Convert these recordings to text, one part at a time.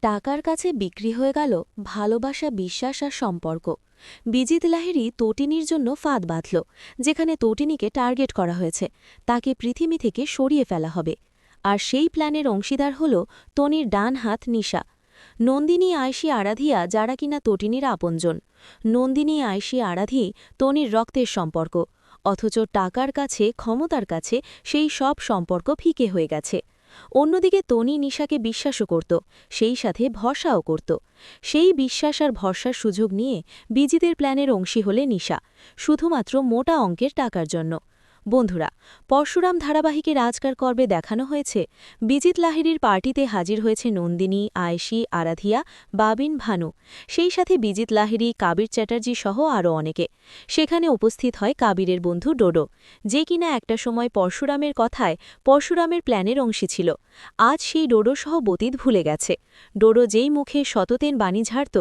টাকার কাছে বিক্রি হয়ে গেল ভালোবাসা, বিশ্বাস আর সম্পর্ক। বিজিত লাহিড়ী তটিনীর জন্য ফাঁদ বাঁধল, যেখানে তটিনীকে টার্গেট করা হয়েছে, তাকে পৃথিবী থেকে সরিয়ে ফেলা হবে। আর সেই প্ল্যানের অংশীদার হল তনির ডান হাত নিশা। নন্দিনী, আয়শী, আরাধিয়া, যারা কিনা তটিনীর আপনজন। নন্দিনী, আয়শী, আরাধি তনির রক্তের সম্পর্ক, অথচ টাকার কাছে, ক্ষমতার কাছে সেই সব সম্পর্ক ফিকে হয়ে গেছে। অন্যদিকে তনি নিশাকে বিশ্বাসও করত, সেই সাথে ভরসাও করত। সেই বিশ্বাস আর ভরসার সুযোগ নিয়ে বিজিতের প্ল্যানের অংশী হলে নিশা, শুধুমাত্র মোটা অঙ্কের টাকার জন্য। বন্ধুরা, পরশুরাম ধারাবাহিকের আজকার পর্বে দেখানো হয়েছে বিজিত লাহিড়ীর পার্টিতে হাজির হয়েছে নন্দিনী, আয়েশী, আরাধিয়া, বাবিন, ভানু, সেই সাথে বিজিত লাহিড়ী, কাবির চ্যাটার্জি সহ আরও অনেকে। সেখানে উপস্থিত হয় কাবিরের বন্ধু ডোডো, যে কিনা একটা সময় পরশুরামের কথায় পরশুরামের প্ল্যানের অংশী ছিল। আজ সেই ডোডো সহ বতীত ভুলে গেছে। ডোডো যেই মুখে শততেন বাণী ঝাড়ত,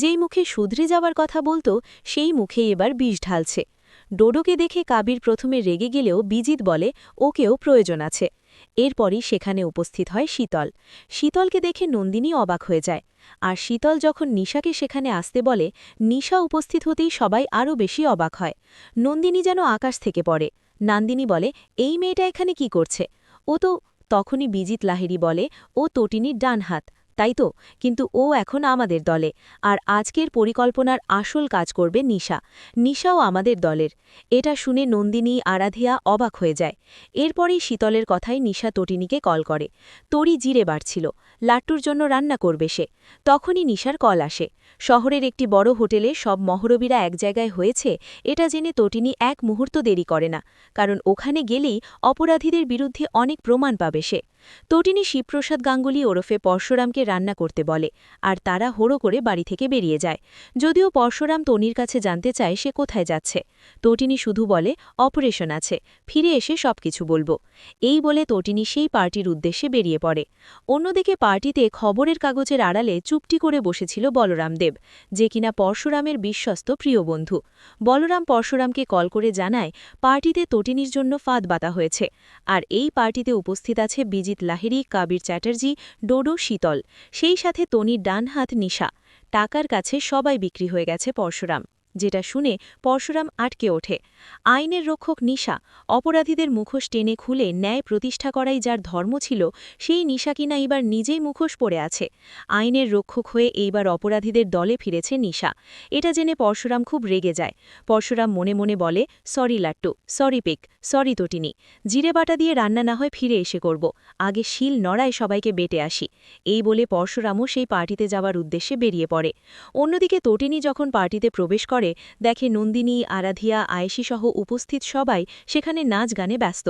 যেই মুখে শুধরে যাওয়ার কথা বলতো, সেই মুখেই এবার বিষ ঢালছে। ডোডোকে দেখে কাবির প্রথমে রেগে গেলেও বিজিত বলে ওকেও প্রয়োজন আছে। এরপরই সেখানে উপস্থিত হয় শীতল। শীতলকে দেখে নন্দিনী অবাক হয়ে যায়। আর শীতল যখন নিশাকে সেখানে আসতে বলে, নিশা উপস্থিত হতেই সবাই আরও বেশি অবাক হয়। নন্দিনী যেন আকাশ থেকে পড়ে। নান্দিনী বলে, এই মেয়েটা এখানে কি করছে? ও তো। তখনই বিজিত লাহিড়ী বলে, ও তটিনীর ডান হাত, তাই তো, কিন্তু ও এখন আমাদের দলে। আর আজকের পরিকল্পনার আসল কাজ করবে নিশা। নিশাও আমাদের দলের। এটা শুনে নন্দিনী, আরাধিয়া অবাক হয়ে যায়। এরপরেই শীতলের কথায় নিশা তটিনীকে কল করে। তরি জিরে বাড়ছিল, লাট্টুর জন্য রান্না করবে সে। তখনই নিশার কল আসে। শহরের একটি বড় হোটেলে সব মহরবীরা এক জায়গায় হয়েছে, এটা জেনে তটিনী এক মুহূর্ত দেরি করে না, কারণ ওখানে গেলেই অপরাধীদের বিরুদ্ধে অনেক প্রমাণ পাবে সে। তটিনী শিবপ্রসাদ গাঙ্গুলি ওরফে পরশুরামকে রান্না করতে বলে, আর তারা হোড়ো করে বাড়ি থেকে বেরিয়ে যায়। যদিও পরশুরাম তনির কাছে জানতে চায় সে কোথায় যাচ্ছে। তটিনী শুধু বলে অপারেশন আছে, ফিরে এসে সবকিছু বলবো। এই বলে তটিনী সেই পার্টির উদ্দেশ্যে বেরিয়ে পড়ে। অন্যদিকে পার্টিতে খবরের কাগজের আড়ালে চুপটি করে বসেছিল বলরাম দেব, যে কিনা পরশুরামের বিশ্বস্ত প্রিয় বন্ধু। বলরাম পরশুরামকে কল করে জানায় পার্টিতে তটিনীর জন্য ফাঁদ বাতা হয়েছে। আর এই পার্টিতে উপস্থিত আছে বিজিত লাহিড়ী, কাবির চ্যাটার্জি, ডোডো, শীতল, সেই সাথে তনির ডান হাত নিশা। টাকার কাছে সবাই বিক্রি হয়ে গেছে পরশুরাম, যেটা শুনে পরশুরাম আটকে ওঠে। আইনের রক্ষক নিশা, অপরাধীদের মুখোশ টেনে খুলে ন্যায় প্রতিষ্ঠা করাই যার ধর্ম ছিল, সেই নিশা কিনা এবার নিজেই মুখোশ পরে আছে। আইনের রক্ষক হয়ে এইবার অপরাধীদের দলে ফিরেছে নিশা। এটা জেনে পরশুরাম খুব রেগে যায়। পরশুরাম মনে মনে বলে, সরি লাট্টু, সরি পিক, সরি তটিনী, জিরে বাটা দিয়ে রান্না না হয় ফিরে এসে করব, আগে শিল নড়ায় সবাইকে বেটে আসি। এই বলে পরশুরামও সেই পার্টিতে যাওয়ার উদ্দেশ্যে বেরিয়ে পড়ে। অন্যদিকে তটিনী যখন পার্টিতে প্রবেশ করে, দেখে নন্দিনী, আরাধিয়া, আয়েশী সহ উপস্থিত সবাই সেখানে নাচ গানে ব্যস্ত।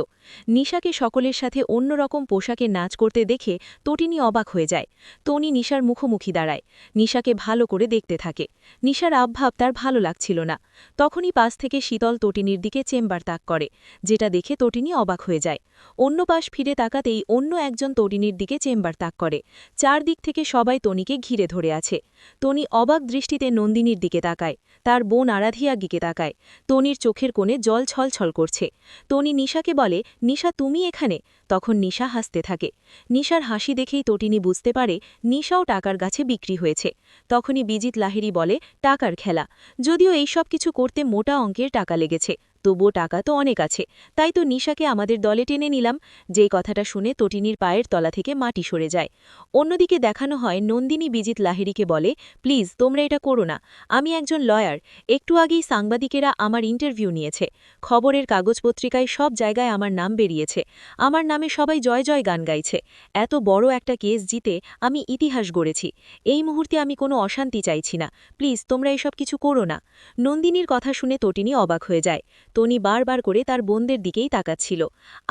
নিশাকে সকলের সাথে অন্যরকম পোশাকে নাচ করতে দেখে তটিনী অবাক হয়ে যায়। তনি নিশার মুখোমুখি দাঁড়ায়, নিশাকে ভালো করে দেখতে থাকে। নিশার আবভাব তার ভালো লাগছিল না। তখনই পাশ থেকে শীতল তটিনীর দিকে চেম্বার তাক করে, যেটা দেখে তটিনী অবাক হয়ে যায়। অন্য পাশ ফিরে তাকাতেই অন্য একজন তটিনীর দিকে চেম্বার তাক করে। চারদিক থেকে সবাই তনিকে ঘিরে ধরে আছে। তনি অবাক দৃষ্টিতে নন্দিনীর দিকে তাকায়, তার বোন আরাধিয়া দিকে তাকায়। তনির চোখের কোণে জল ছলছল করছে। তনি নিশাকে বলে, নিশা তুমি এখানে? তখন নিশা হাসতে থাকে। নিশার হাসি দেখেই তটিনী বুঝতে পারে নিশাও টাকার গাছে বিক্রি হয়েছে। তখনই বিজিত লাহিড়ী বলে, টাকার খেলা, যদিও এইসব কিছু করতে মোটা অঙ্কের টাকা লেগেছে, তবুও টাকা তো অনেক আছে, তাই তো নিশাকে আমাদের দলে টেনে নিলাম। যেই কথাটা শুনে তটিনীর পায়ের তলা থেকে মাটি সরে যায়। অন্যদিকে দেখানো হয় নন্দিনী বিজিত লাহিড়ীকে বলে, প্লিজ তোমরা এটা করো না, আমি একজন লয়ার, একটু আগেই সাংবাদিকেরা আমার ইন্টারভিউ নিয়েছে, খবরের কাগজপত্রিকায় সব জায়গায় আমার নাম বেরিয়েছে, আমার নামে সবাই জয় জয় গান গাইছে, এত বড় একটা কেস জিতে আমি ইতিহাস গড়েছি, এই মুহূর্তে আমি কোনো অশান্তি চাইছি না, প্লিজ তোমরা এসব কিছু করো না। নন্দিনীর কথা শুনে তটিনী অবাক হয়ে যায়। তনি বারবার করে তার বোনদের দিকেই তাকাচ্ছিল।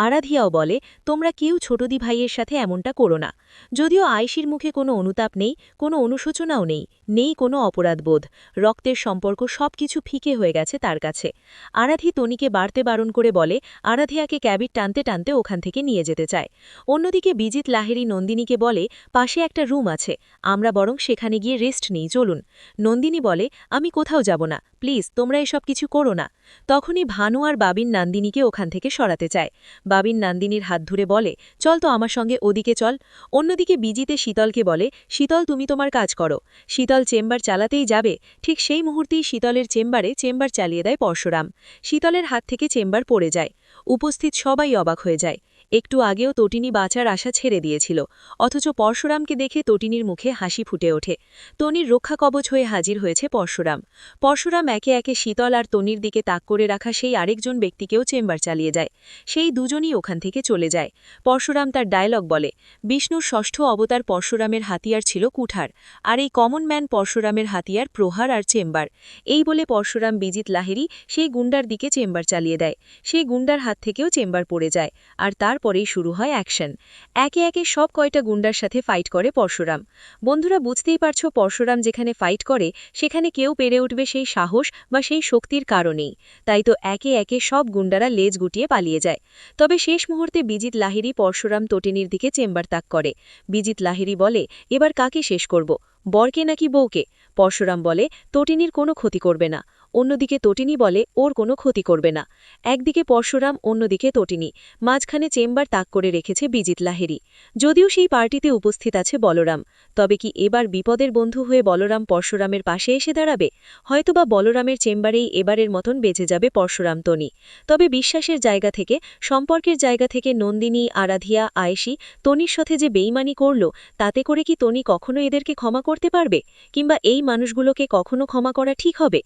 আরাধিয়াও বলে, তোমরা কেউ ছোটদি ভাইয়ের সাথে এমনটা করো না। যদিও আয়েশীর মুখে কোনো অনুতাপ নেই, কোনো অনুশোচনাও নেই, নেই কোনো অপরাধবোধ, রক্তের সম্পর্ক সবকিছু ফিকে হয়ে গেছে তার কাছে। আরাধি তনিকে বাড়তে বারণ করে বলে, আরাধিয়াকে ক্যাবিট টানতে টানতে ওখান থেকে নিয়ে যেতে চায়। অন্যদিকে বিজিত লাহিড়ী নন্দিনীকে বলে, পাশে একটা রুম আছে, আমরা বরং সেখানে গিয়ে রেস্ট নিই, চলুন। নন্দিনী বলে, আমি কোথাও যাব না, প্লিজ তোমরা এসব কিছু করো না। তখনই ভানু আর বাবিন নন্দিনীকে ওখান থেকে সরাতে চায়। বাবিন নন্দিনীর হাত ধরে বলে, চল তো আমার সঙ্গে ওদিকে চল। অন্যদিকে বিজিতে শীতলকে বলে, শীতল তুমি তোমার কাজ করো। শীতল চেম্বার চালাতেই যাবে, ঠিক সেই মুহূর্তেই শীতলের চেম্বার চালিয়ে দেয় পরশুরাম। শীতলের হাত থেকে চেম্বার পড়ে যায়। উপস্থিত সবাই অবাক হয়ে যায়। একটু আগেও তটিনী বাঁচার আশা ছেড়ে দিয়েছিল, অথচ পরশুরামকে দেখে তটিনীর মুখে হাসি ফুটে ওঠে। তনির রক্ষা কবচ হয়ে হাজির হয়েছে পরশুরাম। পরশুরাম একে একে শীতল আর তনির দিকে তাক করে রাখা সেই আরেকজন ব্যক্তিকেও চেম্বার চালিয়ে যায়। সেই দুজনই ওখান থেকে চলে যায়। পরশুরাম তার ডায়লগ বলে, বিষ্ণুর ষষ্ঠ অবতার পরশুরামের হাতিয়ার ছিল কুঠার, আর এই কমন ম্যান পরশুরামের হাতিয়ার প্রহার আর চেম্বার। এই বলে পরশুরাম বিজিত লাহিড়ী সেই গুন্ডার দিকে চেম্বার চালিয়ে দেয়। সেই গুন্ডার হাত থেকেও চেম্বার পড়ে যায়, আর তারপরেই শুরু হয় অ্যাকশন। একে একে সব কয়টা গুন্ডার সাথে ফাইট করে পরশুরাম। বন্ধুরা, বুঝতেই পারছো পরশুরাম যেখানে ফাইট করে সেখানে কেউ পেরে উঠবে সেই সাহস বা সেই শক্তির কারণেই। তাই তো একে একে সব গুন্ডারা লেজ গুটিয়ে পালিয়ে যায়। তবে শেষ মুহূর্তে বিজিত লাহিড়ী পরশুরাম তটিনীর দিকে চেম্বার তাক করে। বিজিত লাহিড়ী বলে, এবার কাকে শেষ করব, বরকে নাকি বউকে? পরশুরাম বলে, তটিনীর কোনো ক্ষতি করবে না। অন্যদিকে তটিনী বলে, ওর কোনো ক্ষতি করবে না। একদিকে পরশুরাম, অন্যদিকে তটিনী, মাঝখানে চেম্বার তাক করে রেখেছে বিজিত লাহিড়ী। যদিও সেই পার্টিতে উপস্থিত আছে বলরাম। তবে কি এবার বিপদের বন্ধু হয়ে বলরাম পরশুরামের পাশে এসে দাঁড়াবে? হয়তোবা বলরামের চেম্বারেই এবারের মতন বেঁচে যাবে পরশুরাম তনি। তবে বিশ্বাসের জায়গা থেকে, সম্পর্কের জায়গা থেকে নন্দিনী, আরাধিয়া, আয়েশি তনির সাথে যে বেইমানি করল, তাতে করে কি তনি কখনো এদেরকে ক্ষমা করতে পারবে? কিংবা এই মানুষগুলোকে কখনো ক্ষমা করা ঠিক হবে?